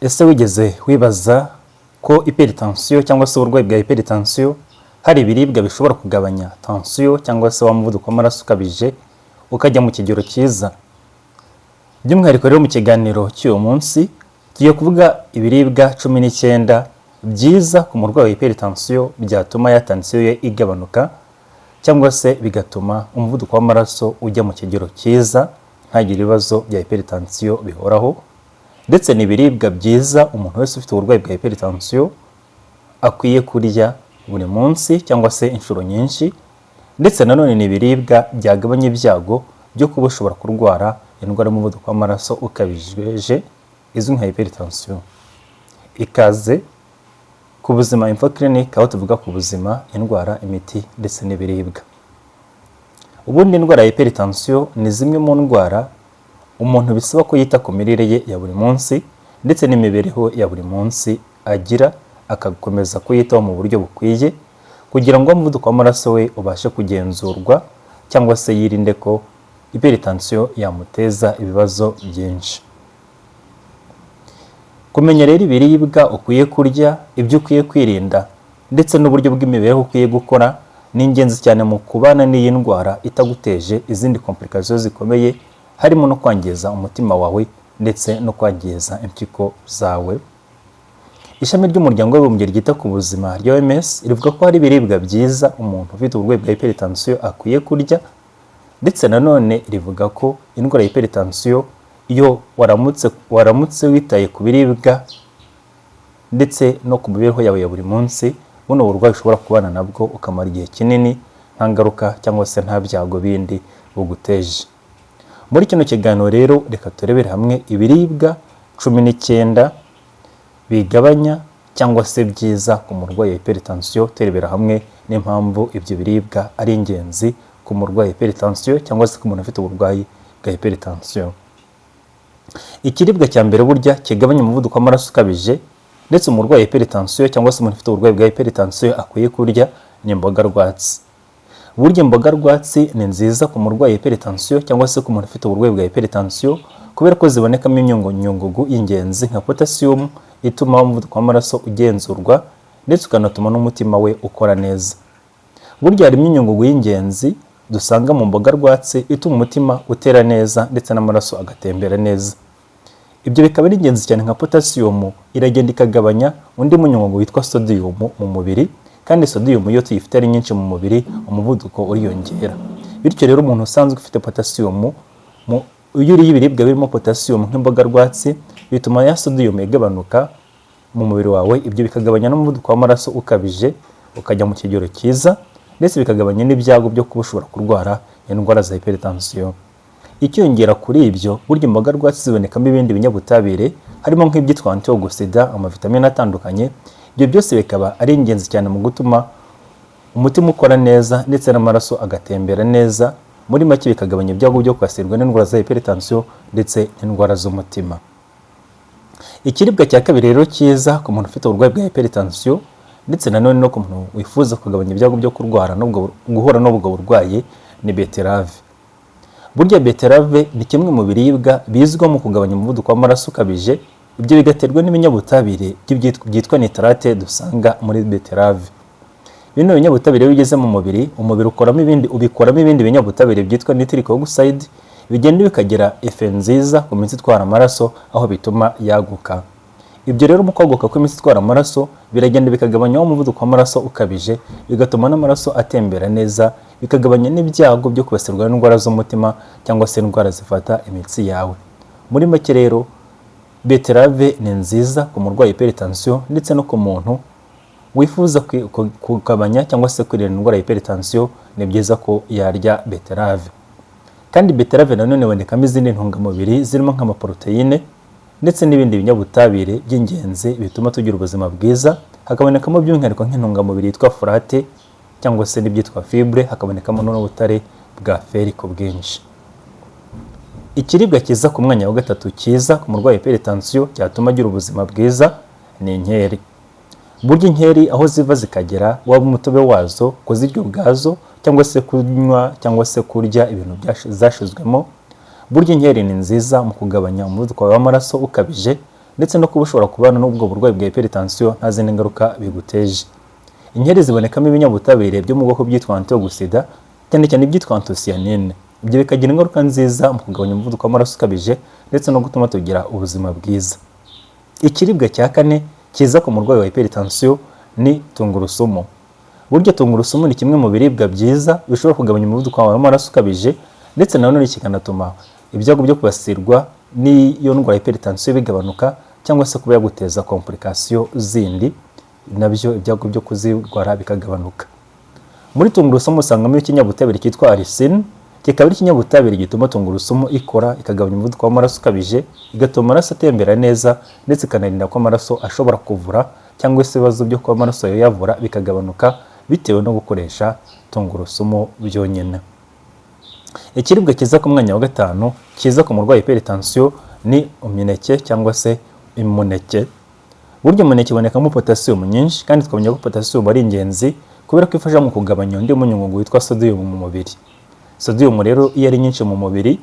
Ese wigeze wibaza ko hypertension cyangwa se uburwayi bwa hypertension hari ibiribwa bishobora kugabanya tension cyangwa se wa muvuduko w'amaraso ukabije ukajya mu kigero cyiza? By'umwihariko rero mu kiganiro cy'uyu munsi tugiye kuvuga ibiribwa 19 byiza ku murwayi wa hypertension byatuma ya tension ye igabanuka cyangwa se bigatuma umuvuduko w'amaraso ujya mu kigero cyiza ntagire ibibazo bya hypertension bihoraho. Ndetse n'ibiribwa byiza umuntu wese ufite uburwayi bwa hypertension akwiye kurya buri munsi cyangwa se inshuro nyinshi. Ndetse nanone n'ibiribwa byagabanya ibyago byo kuba ushobora kurwara indwara y'umuvuduko w'amaraso ukabije izwi nka hypertension. Ikaze ku Buzima Info Clinic, aho tuvuga ku buzima, indwara, imiti ndetse n'ibiribwa. Ubundi indwara ya hypertension ni zimwe mu ndwara umuntu bisaba ko yita ku mirire ye ya buri munsi ndetse n'imibereho ya buri munsi agira, akakomeza kuyitaho mu buryo bukwiye kugira ngo umuvuduko w'amaraso we ubashe kugenzurwa cyangwa se yirinde ko hypertension yamuteza ibibazo byinshi. Kumenya rero ibiribwa ukwiye kurya, ibyo ukwiye kwirinda ndetse n'uburyo bw'imibereho ukwiye gukora ni ingenzi cyane mu kubana n'iyi ndwara itaguteje izindi complications zikomeye, harimo no kwangiza umutima wawe ndetse no kwangiza impyiko zawe. Ishami ry'umuryango w'abibumbye ryita ku buzima rya OMS rivuga ko hari ibiribwa byiza umuntu ufite uburwayi bwa hypertension akwiye kurya, ndetse nanone rivuga ko indwara ya hypertension iyo waramutse witaye ku biribwa ndetse no ku mibereho yawe ya buri munsi, buno burwayi ushobora kubana nabwo ukamara igihe kinini nta ngaruka cyangwa se nta byago bindi buguteje. Muri kino kiganiro rero reka turebere hamwe ibiribwa 19 bigabanya cyangwa se byiza ku murwayi wa hypertension, turebera hamwe n'impamvu ibyo biribwa ari ingenzi ku murwayi wa hypertension cyangwa se ku muntu ufite uburwayi bwa hypertension. Ikiribwa cya mbere burya kigabanya umuvuduko w'amaraso ukabije ndetse umurwayi wa hypertension cyangwa se umuntu ufite uburwayi bwa hypertension akwiye kurya ni imboga rwatsi. Burya imboga rwatsi ni nziza ku murwayi wa hypertension cyangwa se ku muntu ufite uburwayi bwa hypertension kubera ko zibonekamo imyunyungugu y'ingenzi nka potassium ituma umuvuduko w'amaraso ugenzurwa ndetse ukanatuma n'umutima we ukora neza. Burya hari imyunyungugu y'ingenzi dusanga mu mboga rwatsi ituma umutima utera neza ndetse n'amaraso agatembera neza. Ibyo bikaba ari ingenzi cyane nka potassium iragenda ikagabanya undi munyungugu witwa sodium mu mubiri, kandi sodium iyo tuyifite ari nyinshi mu mubiri umuvuduko uriyongera. Bityo rero umuntu usanzwe ufite potassium iyo uriye ibiribwa birimo potassium nk'imboga rwatsi bituma ya sodium igabanuka mu mubiri wawe, ibyo bikagabanya n'umuvuduko w'amaraso ukabije ukajya mu kigero cyiza ndetse bikagabanya n'ibyago byo kuba ushobora kurwara indwara za hypertension. Icyongera kuri ibyo, burya imboga rwatsi zibonekamo ibindi binyabutabire harimo nk'ibyitwa antioxidant, amavitamine atandukanye. Ibyo byose bikaba ari ingenzi cyane mu gutuma umutima ukora neza ndetse n'amaraso agatembera neza. Muri make bikagabanya ibyago byo kwasirwa n'indwara za hypertension ndetse n'indwara z'umutima. Ikiribwa cya kabiri rero cyiza ku muntu ufite uburwayi bwa hypertension ndetse nanone no ku muntu wifuza kugabanya ibyago byo guhura n'ubwo burwayi ni beterave. Burya beterave ni kimwe mu biribwa bizwiho mu kugabanya umuvuduko w'amaraso ukabije. Ibyo bigaterwa n'ibinyabutabire byitwa nitrate dusanga muri beterave. Bino binyabutabire bigeze mu mubiri, umubiri ubikoramo ibindi binyabutabire byitwa nitric oxide, bigenda bikagira efe nziza ku mitsi itwara amaraso aho bituma yaguka. Ibyo rero mu kwaguka kw'imitsi itwara amaraso biragenda bikagabanya umuvuduko w'amaraso ukabije, bigatuma n'amaraso atembera neza, bikagabanya n'ibyago byo kwibasirwa n'indwara z'umutima cyangwa se indwara zifata imitsi yawe. Muri make rero beterave ni nziza ku murwayi wa hypertension ndetse no ku muntu wifuza kugabanya cyangwa se kwirinda indwara ya hypertension, ni byiza ko yarya beterave. Kandi beterave nanone ibonekamo izindi ntungamubiri zirimo nk'amaproteine ndetse n'ibindi binyabutabire by'ingenzi bituma tugira ubuzima bwiza. Hakabonekamo by'umwihariko nk'intungamubiri yitwa folate cyangwa se n'ibyitwa fibre, hakabonekamo n'ubutare bwa ferric bwinshi. Ikiribwa cyiza ku mwanya wa gatatu cyiza ku murwayi wa hypertension cyatuma agira ubuzima bwiza ni inkeri. Burya inkeri aho ziva zikagera, waba umutobe wazo, kuzirya ubwazo cyangwa se kunywa cyangwa se kurya ibintu zashizwemo, Burya inkeri ni nziza mu kugabanya umuvuduko w'amaraso ukabije ndetse no kuba ushobora kubana n'ubwo burwayi bwa hypertension nta zindi ngaruka biguteje. Inkeri zibonekamo ibinyabutabire byo mu bwoko byitwa antioxida, cyane cyane ibyitwa anthocyanine. Ibyo bikagira ingaruka nziza mu kugabanya umuvuduko w'amaraso ukabije ndetse no gutuma tugira ubuzima bwiza. Ikiribwa cya kane kiza ku murwayi wa hypertension ni tungurusumu. Burya tungurusumu ni kimwe mu biribwa byiza bishobora kugabanya umuvuduko w'amaraso ukabije ndetse nanone kikanatuma ibyago byo kubasirwa n'iyo ndwara ya hypertension bigabanuka cyangwa se kuba yaguteza complication zindi, nabyo ibyago byo kuzirwara bikagabanuka. Muri tungurusumu usangamo ikinyabutabire cyitwa allicin, kikaba ari ikinyabutabire gituma tungurusumu ikora ikagabanya umuvuduko w'amaraso ukabije, igatuma amaraso atembera neza ndetse ikanarinda ko amaraso ashobora kuvura cyangwa se ibibazo byo kuba amaraso yavura bikagabanuka bitewe no gukoresha tungurusumu byonyine. Ikiribwa kiza ku mwanya wa gatanu kiza ku murwayi hypertension ni umuneke cyangwa se imuneke. Burya umuneke ubonekamo potassium nyinshi kandi twabonye ko potassium ari ingenzi kubera ko ifasha mu kugabanya undi munyungugu witwa sodium mu mubiri. Sodium rero iyo ari nyinshi mu mubiri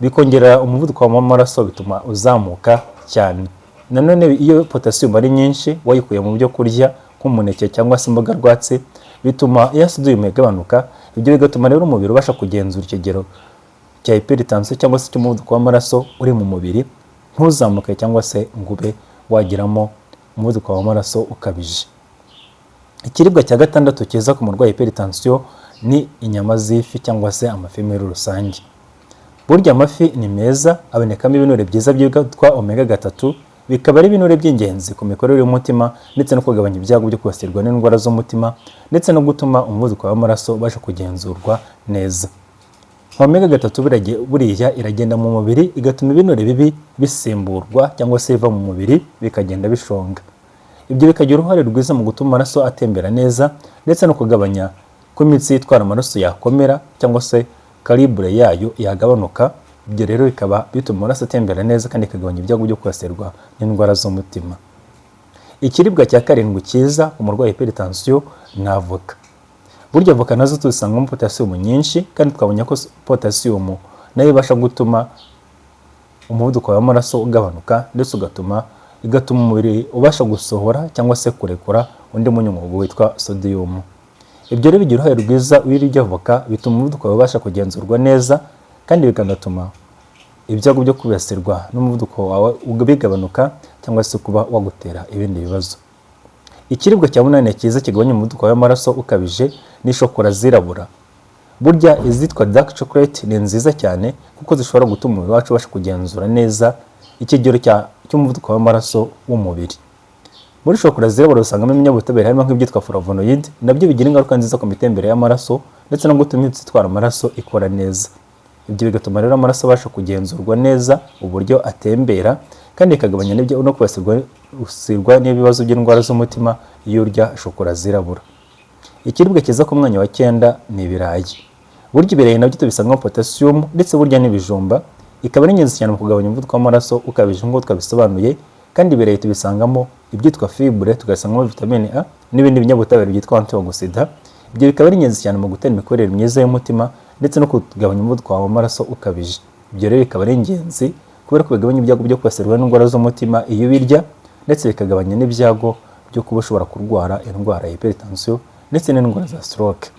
bikongera umuvuduko w'amaraso bituma uzamuka cyane. Nanone iyo potassium ari nyinshi wayikuye mu byo kurya nk'umuneke cyangwa se imboga rwatsi bituma ya sodium igabanuka. Ibyo bigatuma rero umubiri ubasha kugenzura ikigero cya hypertension cyangwa se cy'umuvuduko w'amaraso uri mu mubiri ntuzamuke cyangwa se ngube wagiramo umuvuduko w'amaraso ukabije. Ikiribwa cya gatandatu kiza ku murwayi hypertension ni inyama z'ifi cyangwa se amafi muri rusange. Burya amafi ni meza, abonekamo ibinure byiza byitwa omega 3, bikaba ari ibinure by'ingenzi ku mikorere y'umutima ndetse no kugabanya ibyago byo kwibasirwa n'indwara z'umutima ndetse no gutuma umuvuduko w'amaraso ubasha kugenzurwa neza. Omega 3 buriya iragenda mu mubiri igatuma ibinure bibi bisimburwa cyangwa se biva mu mubiri bikagenda bishonga. Ibyo bikagira uruhare rwiza mu gutuma amaraso atembera neza ndetse no kugabanya ko imitsi itwara amaraso yakomera cyangwa se calibre yayo yagabanuka. Ibyo rero bikaba bituma amaraso atembera neza kandi ikagabanya ibyago byo kwibasirwa n'indwara z'umutima. Ikiribwa cya karindwi kiza ku murwayi hypertension ni avoka. Burya avoka nazo tuzisangamo potassium nyinshi kandi twabonye ko potassium nayo ibasha gutuma umuvuduko w'amaraso ugabanuka ndetse igatuma umubiri ubasha gusohora cyangwa se kurekura undi munyungugu witwa sodium. Ibyo rero bigira uruhare rwiza wirya avoka bituma umuvuduko wawe ubasha kugenzurwa neza kandi bikanatuma ibyago byo kubasirwa n'umuvuduko wawe bigabanuka cyangwa se kuba wagutera ibindi bibazo. Ikiribwa cya munane kiza kigabanya umuvuduko w'amaraso ukabije ni shokora zirabura. Burya izitwa dark chocolate ni nziza cyane kuko zishobora gutuma umubiri wacu ubasha kugenzura neza ikigero cy'umuvuduko w'amaraso w'umubiri. Muri shokora zirabura usangamo ibinyabutabire harimo nk'ibyitwa flavonoid, nabyo bigira ingaruka nziza ku mitembere y'amaraso ndetse no gutuma imitsi itwara amaraso ikora neza. Ibyo bigatuma rero amaraso abasha kugenzurwa neza uburyo atembera kandi ikagabanya n'ibyo no kubasirwa n'ibibazo by'indwara z'umutima iyo urya shokora zirabura. Ikiribwa kiza ku mwanya wa 9 ni ibirayi. Burya ibirayi nabyo tubisangamo potassium ndetse burya n'ibijumba ikaba ari ingenzi cyane mu kugabanya umuvuduko w'amaraso ukabije nk'uko twabisobanuye, kandi ibirayi tubisangamo ibyitwa fibre, tugasangamo vitamine A n'ibindi binyabutabire byitwa antioxida. Ibyo bikaba ari ingenzi cyane mu gutera imikorere myiza y'umutima ndetse no kugabanya umuvuduko w'amaraso ukabije. Ibyo rero bikaba ari ingenzi kubera ko bigabanya ibyago byo kwibasirwa n'indwara z'umutima iyo birya ndetse bikagabanya n'ibyago byo kuba ushobora kurwara indwara ya hypertension ndetse n'indwara za stroke.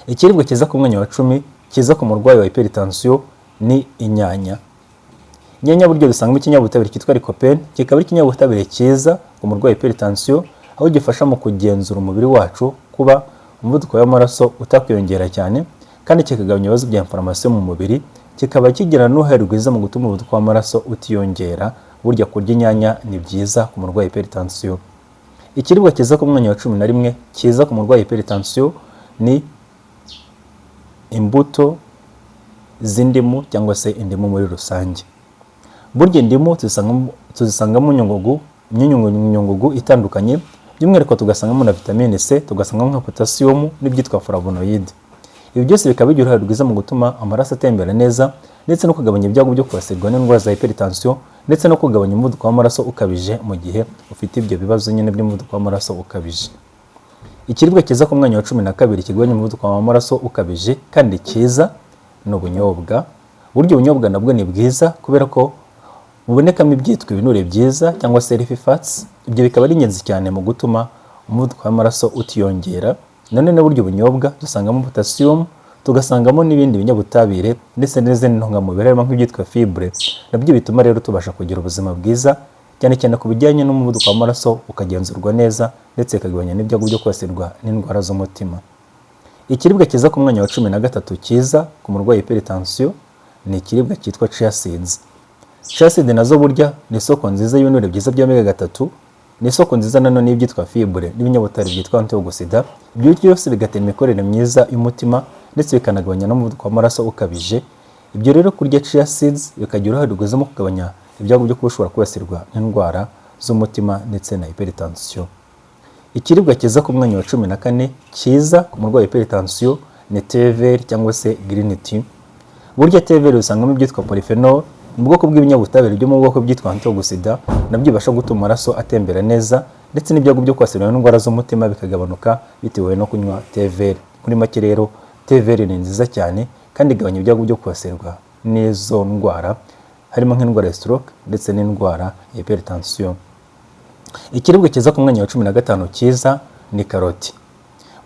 Ikiribwa kiza ku mwanya wa 10 kiza ku murwayi wa hypertension ni inyanya. Inyanya buryo dusangamo ikinyabutabire cyitwa lycopene, kikaba ari ikinyabutabire cyiza ku murwayi wa hypertension aho gifasha mu kugenzura umubiri wacu kuba umuvuduko w'amaraso utakwiyongera cyane kandi kikagabanya ibibazo bya inflammation mu mubiri, kikaba kigira n'uruhare rwiza mu gutuma umuvuduko w'amaraso utiyongera. Burya kurya inyanya ni byiza ku murwayi wa hypertension. Ikiribwa kiza ku mwanya wa 11 kiza ku murwayi wa hypertension ni imbuto z'indimu cyangwa se indimu muri rusange. Burya indimu tuzisangamo imyunyungugu itandukanye, by'umwihariko tugasangamo na vitamine C, tugasangamo nka potassium n'ibyitwa flavonoid. Ibi byose bikaba bigira uruhare rwiza mu gutuma amaraso atembera neza ndetse no kugabanya ibyago byo kwibasirwa n'indwara za hypertension ndetse no kugabanya umuvuduko w'amaraso ukabije mu gihe ufite ibyo bibazo nyine by'umuvuduko w'amaraso ukabije. Ikiribwa kiza ku mwanya wa 12 kigabanya umuvuduko w'amaraso ukabije kandi cyiza ni ubunyobwa. Burya ubunyobwa nabwo ni bwiza kubera ko bubonekamo ibyitwa ibinure byiza cyangwa se healthy fats. Ibyo bikaba ari ingenzi cyane mu gutuma umuvuduko w'amaraso utiyongera. Nanone buryo bunyobwa dusangamo potassium, tugasangamo n'ibindi binyabutabire ndetse n'izindi ntungamubiri harimo nk'ibyitwa fibre. Nabyo bituma rero tubasha kugira ubuzima bwiza, cyane cyane ku bijyanye n'umuvuduko w'amaraso ukagenzurwa neza ndetse ikagabanya n'ibyago byo kwibasirwa n'indwara z'umutima. Ikiribwa cyiza ku mwanya wa 13 cyiza ku murwayi hypertension ni ikiribwa cyitwa chia seeds. Chia seeds nazo burya ni isoko nziza y'ibinure byiza bya omega 3, ni isoko nziza nanone y'ibyitwa fibre n'ibinyabutabire byitwa antioxidant. Ibyo byose bigatera imikorere myiza y'umutima ndetse bikanagabanya n'umuvuduko w'amaraso ukabije. Ibyo rero kurya chia seeds bikagira uruhare rwiza mu kugabanya ibyago byo kuba ushobora kwibasirwa n'indwara z'umutima ndetse na hypertension. Ikiribwa cyiza ku mwanya wa 14 cyiza ku murwayi hypertension ni thé vert cyangwa se green tea. Burya thé vert usangamo ibyitwa polyphenol, mu bwoko bw'ibinyabutabire byo mu bwoko byitwa antioxidant, nabyo bibasha gutuma amaraso atembera neza ndetse n'ibyago byo kwibasirwa n'indwara z'umutima bikagabanuka bitewe no kunywa thé vert. Muri make rero thé vert ni nziza cyane kandi igabanya ibyago byo kwibasirwa n'izo ndwara harimo nk'indwara ya stroke ndetse n'indwara ya hypertension. Ikiribwa cyiza ku mwanya wa 15 cyiza ni karoti.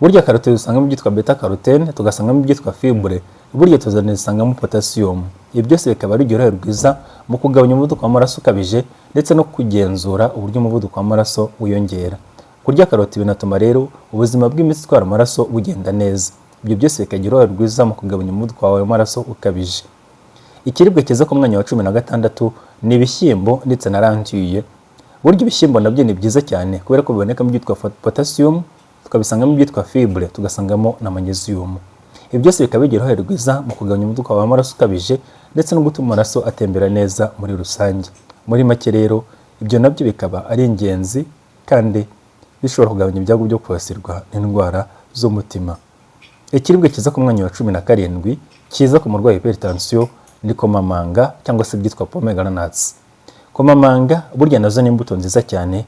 Burya karoti dusangamo ibyitwa beta carotene, tugasangamo ibyitwa fibre, burya tuzanasangamo potassium. Ibi byose bikaba ari uruhare rwiza mu kugabanya umuvuduko w'amaraso ukabije ndetse no kugenzura uburyo umuvuduko w'amaraso wiyongera. Kurya karoti binatuma rero ubuzima bw'imitsi itwara amaraso bugenda neza. Ibyo byose bikagira uruhare rwiza mu kugabanya umuvuduko w'amaraso ukabije. Ikiribwa cyiza ku mwanya wa 16 ni ibishyimbo ndetse na lentilles. Burya ibishyimbo nabyo ni byiza cyane kubera ko bibonekamo ibyitwa potassium, tukabisangamo ibyitwa fibre, tugasangamo na magnesium. Ibi byose bikaba bigira uruhare rwiza mu kugabanya umuvuduko w'amaraso ukabije ndetse no gutuma amaraso atembera neza muri rusange. Muri make rero ibyo nabyo bikaba ari ingenzi kandi bishobora kugabanya ibyago byo kwibasirwa n'indwara z'umutima. Ikiribwa cyiza ku mwanya wa 17 cyiza ku murwayi hypertension ni komamanga cyangwa se byitwa pomegranates. Komamanga burya nazo ni imbuto nziza cyane,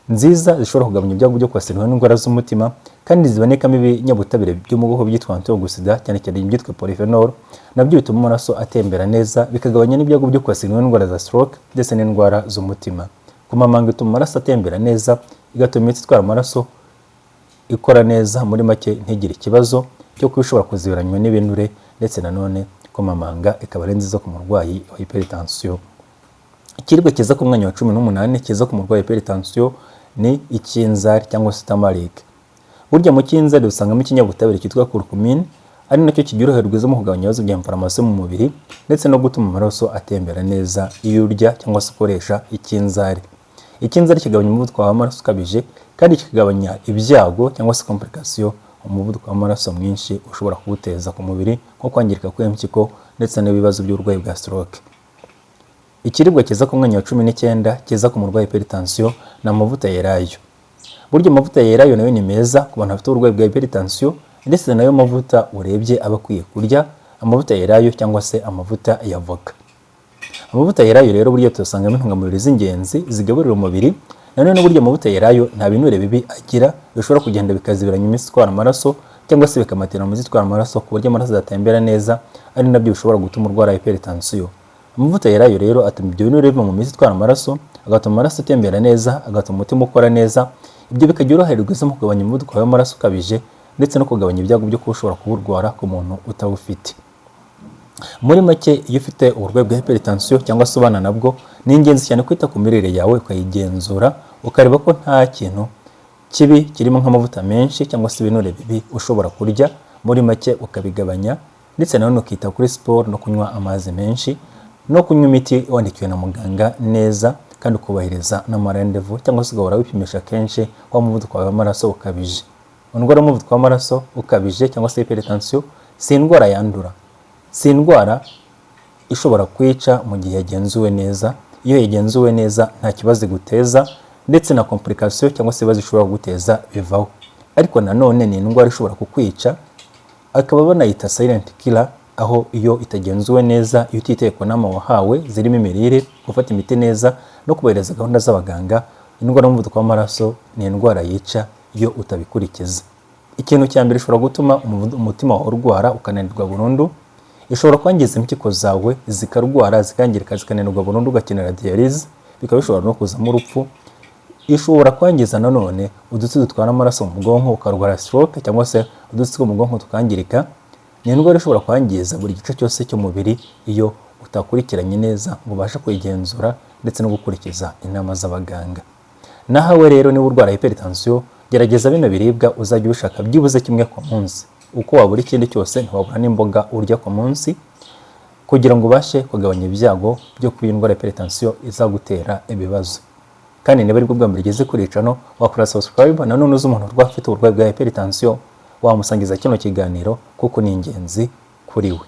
nziza zishobora kugabanya ibyago byo kwibasirwa n'indwara z'umutima kandi zibonekamo ibinyabutabire byo mu bwoko byitwa antioxidant, cyane cyane ibyitwa polyphenol, nabyo bituma amaraso atembera neza bikagabanya n'ibyago byo kwibasirwa n'indwara za stroke ndetse n'indwara z'umutima. Komamanga ituma amaraso atembera neza, igatuma imitsi itwara amaraso ikora neza, muri make ntigire ikibazo cyo kuba ishobora kuzibiranywa n'ibinure, ndetse nanone komamanga ikaba ari nziza ku murwayi wa hypertension. Ikiribwa cyiza ku mwanya wa 18 cyiza ku murwayi wa hypertension ni ikinzari cyangwa se turmeric. Burya mu kinzari dusangamo ikinyabutabire cyitwa curcumin, ari nacyo kigira uruhare rwiza mu kugabanya ibibazo bya inflammation mu mubiri ndetse no gutuma amaraso atembera neza iyo urya cyangwa se ukoresha ikinzari. Ikinzari kigabanya umuvuduko w'amaraso ukabije kandi kikagabanya ibyago cyangwa se complication umuvuduko w'amaraso mwinshi ushobora kuwuteza ku mubiri nko kwangirika kw'impyiko ndetse n'ibibazo by'uburwayi bwa stroke. Ikiribwa cyiza ku mwanya wa 19 cyiza ku murwayi hypertension na amavuta yerayo. Burya amavuta yerayo nayo ni meza ku bantu bafite uburwayi bwa hypertension ndetse nayo mavuta urebye aba akwiye kurya, amavuta yerayo cyangwa se amavuta ya avoka. Amavuta yerayo rero burya tusangamo intungamubiri z'ingenzi zigaburira umubiri. Nanone burya amavuta yerayo nta binure bibi agira bishobora kugenda bikazibiranya imitsi itwara amaraso cyangwa se bikamatira mu mitsi itwara amaraso ku buryo amaraso adatembera neza, ari nabyo bishobora gutuma urwara hypertension. Amavuta yerayo rero atuma ibyo binure biva mu mitsi itwara amaraso, agatuma amaraso atembera neza, agatuma umutima ukora neza. Ibyo bikagira uruhare rwiza mu kugabanya umuvuduko w'amaraso ukabije ndetse no kugabanya ibyago byo kuba ushobora kuburwara ku muntu utawufite. Muri make iyo ufite uburwayi bwa hypertension cyangwa se ubana nabwo, ni ingenzi cyane kwita ku mirire yawe ukayigenzura, ukareba ko nta kintu kibi kirimo nk'amavuta menshi cyangwa se ibinure bibi ushobora kurya. Muri make ukabigabanya ndetse nanone ukita kuri siporo no kunywa amazi menshi no kunywa imiti wandikiwe na muganga neza kandi ukubahiriza n'amarendevu cyangwa se ugahora wipimisha kenshi wa muvuduko w'amaraso ukabije. Indwara y'umuvuduko w'amaraso ukabije cyangwa se hypertension si indwara yandura, si indwara ishobora kwica mu gihe yagenzuwe neza. Iyo yagenzuwe neza nta kibazo iguteza ndetse na complication cyangwa se ibibazo ishobora guteza bivaho. Ariko nanone ni indwara ishobora kukwica, akaba banayita silent killer, aho iyo itagenzuwe neza, iyo utiteye ku nama wahawe zirimo imirire, gufata imiti neza no kubahiriza gahunda z'abaganga, indwara y'umuvuduko w'amaraso ni indwara yica iyo utabikurikiza. Ikintu cya mbere gishobora gutuma umutima wawe urwara ukananirwa burundu, ishobora kwangiza impyiko zawe zikarwara, zikangirika, zikananirwa burundu, ugakenera dialyse, bikaba bishobora no kuzamo urupfu. Ishobora kwangiza nanone udutsi dutwara amaraso mu bwonko, ukarwara stroke cyangwa se udutsi two mu bwonko tukangirika. Ni indwara ishobora kwangiza buri gice cyose cy'umubiri iyo utakurikiranye neza ngo ubashe kwigenzura ndetse no gukurikiza inama z'abaganga. Nahawe rero niba urwara hypertension, gerageza bino biribwa uzajya ubishaka byibuze kimwe ku munsi. Uko wabura ikindi cyose ntiwabura n'imboga urya ku munsi, kugira ngo ubashe kugabanya ibyago byo kuba indwara ya hypertension izagutera ibibazo. Kandi niba ari bwo bwa mbere ugeze kuri channel, wakora subscribe. Nanone uzi umuntu urwaye ufite uburwayi bwa hypertension, wamusangiza kino kiganiro kuko ni ingenzi kuri we.